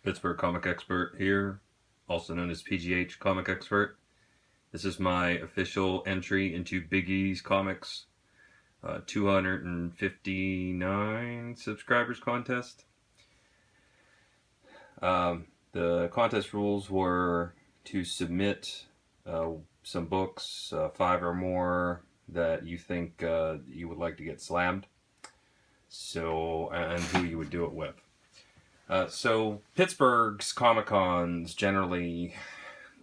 Pittsburgh Comic Expert here, also known as PGH Comic Expert. This is my official entry into Bigeez Comics 259 subscribers contest. The contest rules were to submit some books, 5 or more, that you think you would like to get slammed. So, and who you would do it with. So Pittsburgh's Comic Cons generally,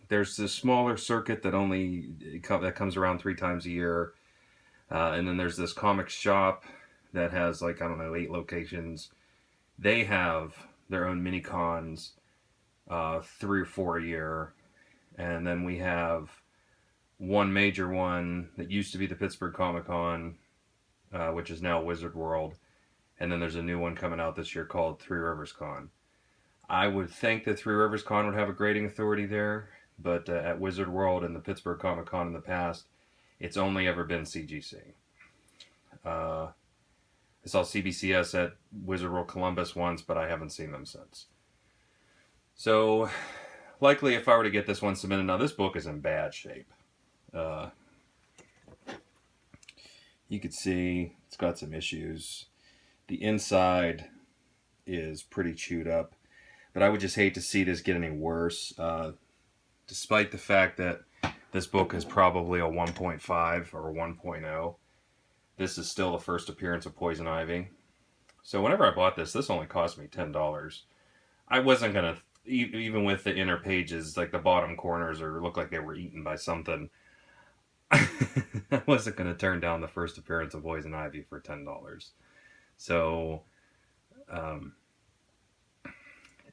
there's this smaller circuit that that comes around 3 times a year, and then there's this comic shop that has, like, I don't know, 8 locations. They have their own mini cons, 3 or 4 a year, and then we have one major one that used to be the Pittsburgh Comic Con, which is now Wizard World. And then there's a new one coming out this year called Three Rivers Con. I would think that Three Rivers Con would have a grading authority there, but at Wizard World and the Pittsburgh Comic Con in the past, it's only ever been CGC. I saw CBCS at Wizard World Columbus once, but I haven't seen them since. So, likely if I were to get this one submitted, now this book is in bad shape. You could see it's got some issues. The inside is pretty chewed up, but I would just hate to see this get any worse, despite the fact that this book is probably a 1.5 or a 1.0. This is still the first appearance of Poison Ivy. So whenever I bought this only cost me $10. I wasn't going to, even with the inner pages, like the bottom corners look like they were eaten by something, I wasn't going to turn down the first appearance of Poison Ivy for $10. So,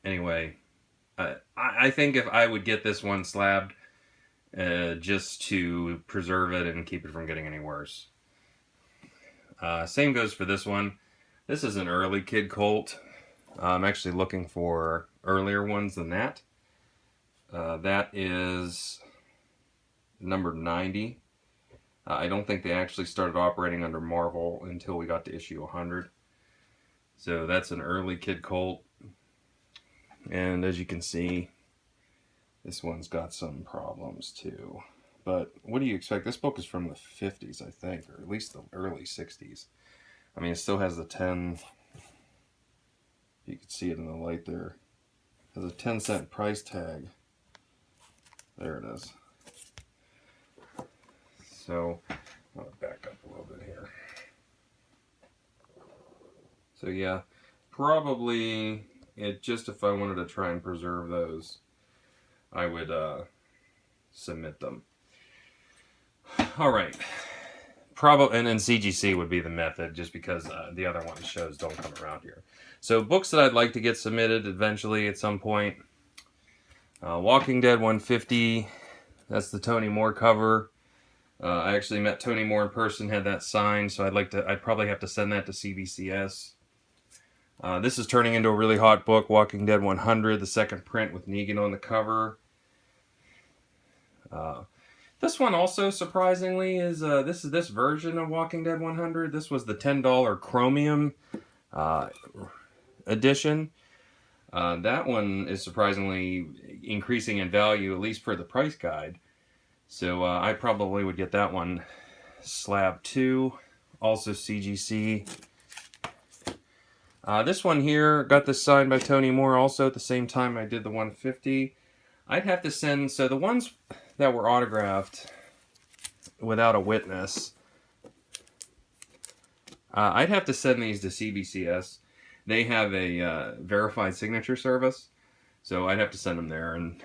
anyway, I think if I would get this one slabbed, just to preserve it and keep it from getting any worse. Same goes for this one. This is an early Kid Colt. I'm actually looking for earlier ones than that. That is number 90. I don't think they actually started operating under Marvel until we got to issue 100. So that's an early Kid Colt. And as you can see, this one's got some problems too. But what do you expect? This book is from the 50s, I think, or at least the early 60s. I mean, it still has the 10... You can see it in the light there. It has a 10-cent price tag. There it is. So, I'll back up a little bit here. So yeah, probably, just if I wanted to try and preserve those, I would submit them. Alright. And then CGC would be the method, just because the other one shows don't come around here. So books that I'd like to get submitted eventually at some point. Walking Dead 150. That's the Tony Moore cover. I actually met Tony Moore in person, had that signed, so I'd probably have to send that to CBCS. This is turning into a really hot book, Walking Dead 100, the second print with Negan on the cover. This one also, surprisingly, is this version of Walking Dead 100. This was the $10 Chromium edition. That one is surprisingly increasing in value, at least for the price guide. So I probably would get that one slab too. Also CGC. This one here, got this signed by Tony Moore also at the same time I did the 150. I'd have to send, so the ones that were autographed without a witness, I'd have to send these to CBCS. They have a verified signature service, so I'd have to send them there. And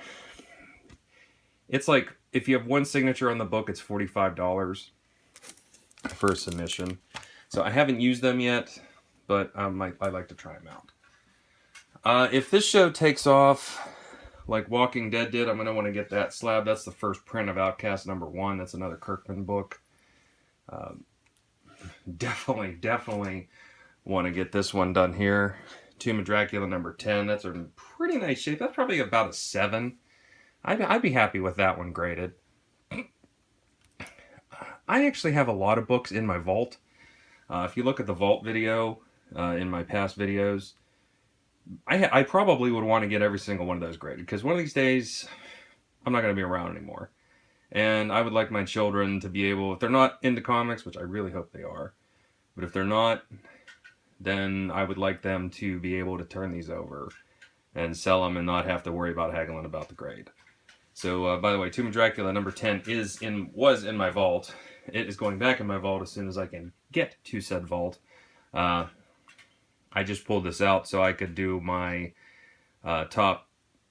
it's like, if you have one signature on the book, it's $45 for a submission. So I haven't used them yet, but I'd like to try them out. If this show takes off like Walking Dead did, I'm going to want to get that slab. That's the first print of Outcast #1. That's another Kirkman book. Definitely want to get this one done here. Tomb of Dracula #10. That's a pretty nice shape. That's probably about a 7. I'd be happy with that one graded. I actually have a lot of books in my vault. If you look at the vault video in my past videos, I probably would want to get every single one of those graded, because one of these days I'm not going to be around anymore. And I would like my children to be able, if they're not into comics, which I really hope they are, but if they're not, then I would like them to be able to turn these over and sell them and not have to worry about haggling about the grade. So, by the way, Tomb of Dracula number 10 was in my vault. It is going back in my vault as soon as I can get to said vault. Uh, I just pulled this out so I could do my top,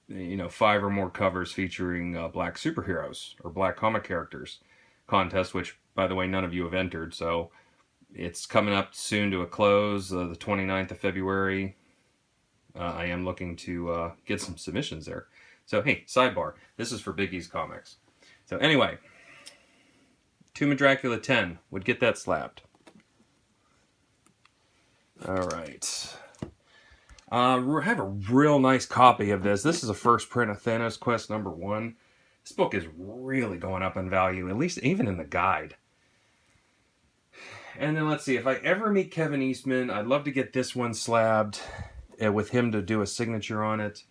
5 or more covers featuring black superheroes or black comic characters contest, which, by the way, none of you have entered. So it's coming up soon to a close, the 29th of February. I am looking to get some submissions there. So, hey, sidebar. This is for Bigeez Comics. So, anyway, Tomb of Dracula 10 would get that slapped. All right. I have a real nice copy of this. This is a first print of Thanos Quest number 1. This book is really going up in value, at least even in the guide. And then let's see, if I ever meet Kevin Eastman, I'd love to get this one slabbed with him to do a signature on it.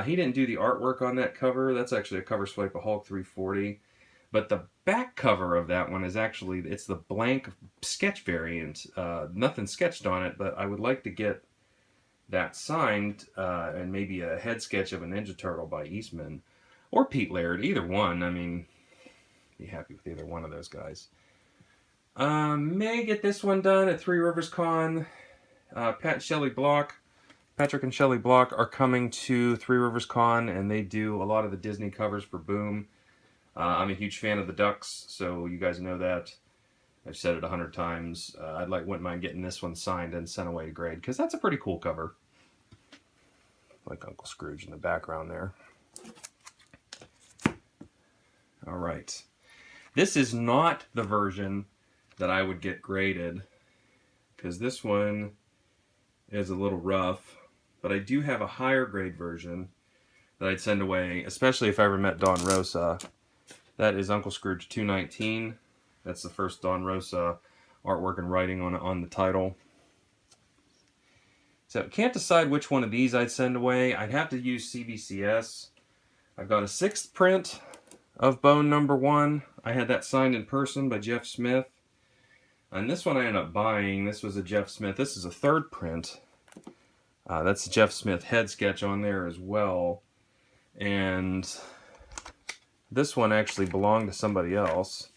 He didn't do the artwork on that cover. That's actually a cover swipe of Hulk 340. But the back cover of that one is actually, it's the blank sketch variant. Nothing sketched on it, but I would like to get that signed and maybe a head sketch of a Ninja Turtle by Eastman or Pete Laird. Either one. I mean, be happy with either one of those guys. May get this one done at Three Rivers Con. Patrick and Shelley Block are coming to Three Rivers Con, and they do a lot of the Disney covers for Boom. I'm a huge fan of the Ducks, so you guys know that. I've said it 100 times. Wouldn't mind getting this one signed and sent away to grade, because that's a pretty cool cover. Like Uncle Scrooge in the background there. All right. This is not the version that I would get graded, because this one is a little rough. But I do have a higher grade version that I'd send away, especially if I ever met Don Rosa. That is Uncle Scrooge 219. That's the first Don Rosa artwork and writing on the title. So can't decide which one of these I'd send away. I'd have to use CBCS. I've got a 6th print of Bone number 1. I had that signed in person by Jeff Smith. And this one I ended up buying. This was a Jeff Smith. This is a 3rd print. That's a Jeff Smith head sketch on there as well. And this one actually belonged to somebody else.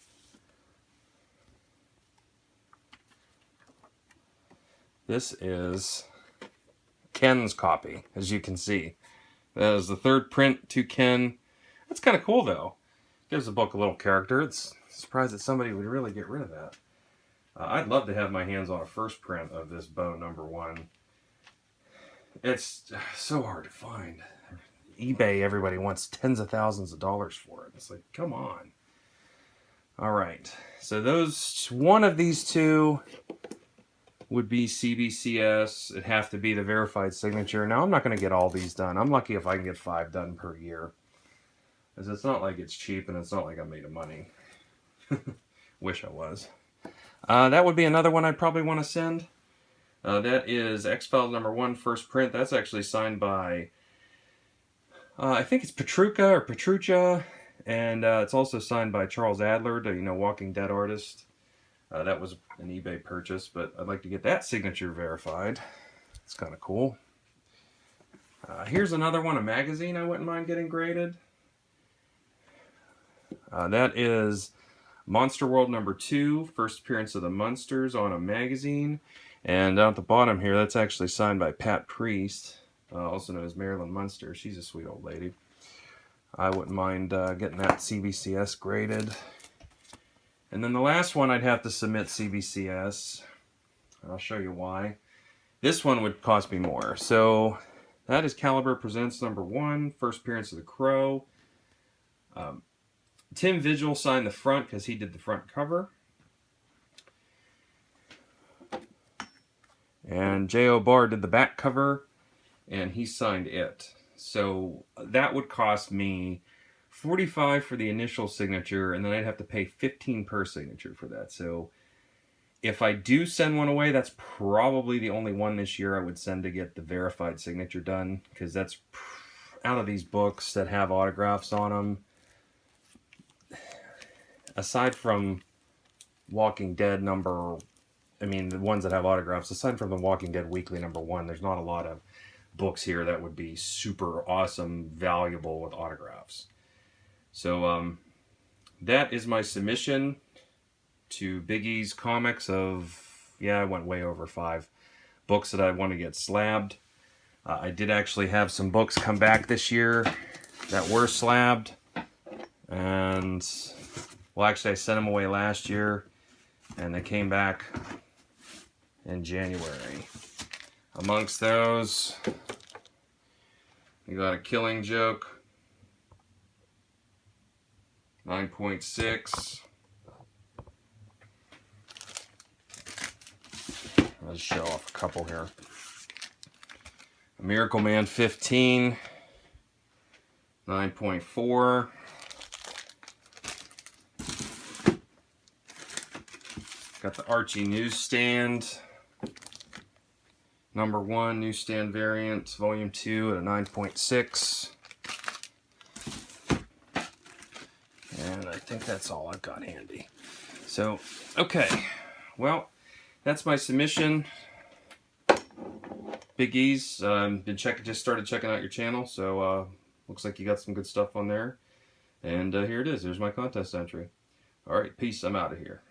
This is Ken's copy, as you can see. That is the 3rd print to Ken. That's kind of cool, though. Gives the book a little character. It's surprised that somebody would really get rid of that. I'd love to have my hands on a first print of this Bone number 1. It's so hard to find. eBay, everybody wants tens of thousands of dollars for it. It's like, come on. All right. So one of these two would be CBCS. It'd have to be the verified signature. Now, I'm not going to get all these done. I'm lucky if I can get 5 done per year. Because it's not like it's cheap, and it's not like I'm made of money. Wish I was. That would be another one I'd probably want to send. That is X-Files number 1, first print. That's actually signed by, I think it's Petrucha, and it's also signed by Charles Adler, the Walking Dead artist. That was an eBay purchase, but I'd like to get that signature verified. It's kind of cool. Here's another one, a magazine I wouldn't mind getting graded. That is Monster World number 2, first appearance of the Munsters on a magazine. And down at the bottom here, that's actually signed by Pat Priest, also known as Marilyn Munster. She's a sweet old lady. I wouldn't mind getting that CBCS graded. And then the last one I'd have to submit CBCS. I'll show you why. This one would cost me more. So that is Caliber Presents number 1, first appearance of the Crow. Tim Vigil signed the front because he did the front cover. And J.O. Barr did the back cover, and he signed it. So that would cost me $45 for the initial signature, and then I'd have to pay $15 per signature for that. So If I do send one away, that's probably the only one this year I would send to get the verified signature done, because that's out of these books that have autographs on them. Aside from Walking Dead number, I mean, the ones that have autographs, aside from the Walking Dead Weekly #1, there's not a lot of books here that would be super awesome, valuable with autographs. So that is my submission to Bigeez Comics of, yeah, I went way over 5 books that I want to get slabbed. I did actually have some books come back this year that were slabbed. And, well, actually I sent them away last year, and they came back in January. Amongst those, we got A Killing Joke, 9.6. I'll just show off a couple here. A Miracle Man 15, 9.4. Got the Archie Newsstand, #1, Newsstand Variant, Volume 2 at a 9.6. And I think that's all I've got handy. So, okay. Well, that's my submission. Bigeez, just started checking out your channel, so looks like you got some good stuff on there. And here it is. There's my contest entry. All right, peace. I'm out of here.